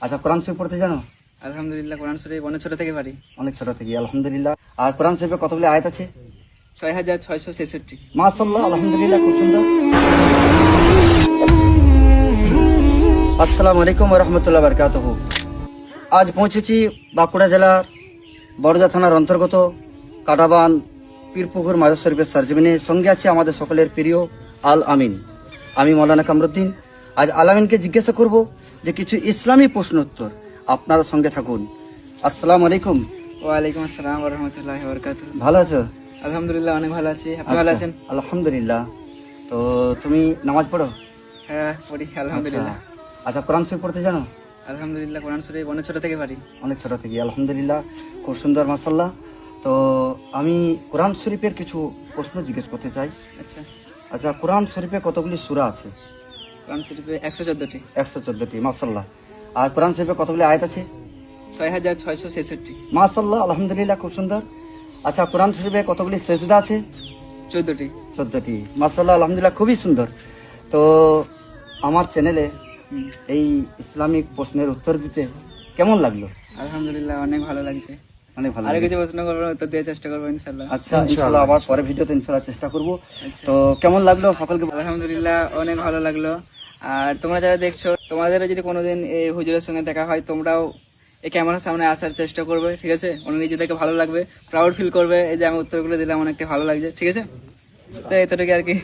আচ্ছা, কোরআন শরীফ পড়তে জানো? আলহামদুলিল্লাহ কোরআন শরীফ অনেক ছোট থেকে পারি। অনেক ছোট থেকে, আলহামদুলিল্লাহ। আর কোরআন শরীফে কতগুলি আয়াত আছে? 6666। মাশাআল্লাহ, আলহামদুলিল্লাহ, খুব সুন্দর। আসসালামু আলাইকুম ওয়া রাহমাতুল্লাহি ওয়া বারাকাতুহু। আজ পৌঁছেছি বাঁকুড়া জেলার বড়জা থানার অন্তর্গত কাটাবান পীরপুকুর মাজার শরীফের সরজমিনে। সঙ্গে আছে আমাদের সকলের প্রিয় আল আমিন। আমি মৌলানা কামরুদ্দিন। আজ আল আমিনকে জিজ্ঞাসা করব যে কিছু ইসলামী প্রশ্ন উত্তর। আপনারা সঙ্গে থাকুন। আসসালামু আলাইকুম। ওয়ালাইকুম আসসালাম ওয়া রাহমাতুল্লাহি ওয়া বারাকাতুহু। ভালো আছো? আলহামদুলিল্লাহ অনেক ভালো আছি। আপনি ভালো আছেন? আচ্ছা, আলহামদুলিল্লাহ। তো তুমি নামাজ পড়ো? হ্যাঁ পড়ি আলহামদুলিল্লাহ। আচ্ছা, কোরআন শরীফ পড়তে জানো? আলহামদুলিল্লাহ কোরআন শরীফ অনেক ছোট থেকে পারি। অনেক ছোট থেকে, আলহামদুলিল্লাহ, খুব সুন্দর, মাশাআল্লাহ। তো আমি কোরআন শরীফের কিছু প্রশ্ন জিজ্ঞেস করতে চাই। আচ্ছা, আচ্ছা, কোরআন শরীফে কতগুলি সূরা আছে? কোরআন শরীফে 114টি। 114টি, মাশাআল্লাহ। আর কোরআন শরীফে কতগুলি আয়াত আছে? 6666। মাশাআল্লাহ, আলহামদুলিল্লাহ, খুব সুন্দর। আচ্ছা, কোরআন শরীফে কতগুলি সেজদা আছে? 14টি। 14টি, মাশাআল্লাহ, আলহামদুলিল্লাহ, খুবই সুন্দর। তো আমার চ্যানেলে এই ইসলামিক প্রশ্নের উত্তর দিতে কেমন লাগলো? আলহামদুলিল্লাহ অনেক ভালো লাগছে। অনেক ভালো আরো লাগলো। কিছু প্রশ্ন করবো, উত্তর দেওয়ার চেষ্টা করবো ইনশাআল্লাহ। আচ্ছা, ইনশাআল্লাহ আবার পরে ভিডিওতে ইনশাআল্লাহ চেষ্টা করব। আচ্ছা। তো কেমন লাগলো সকলকে? আলহামদুলিল্লাহ অনেক ভালো লাগলো। আর তোমরা যারা দেখছো, তোমাদেরও যদি কোনোদিন এই হুজুরের সঙ্গে দেখা হয়, তোমরাও এই ক্যামেরার সামনে আসার চেষ্টা করবে, ঠিক আছে? নিজেদেরকে ভালো লাগবে, প্রাউড ফিল করবে, এই যে আমি উত্তরগুলো দিলাম অনেকটা ভালো লাগছে, ঠিক আছে? তো এতটুকু আর কি।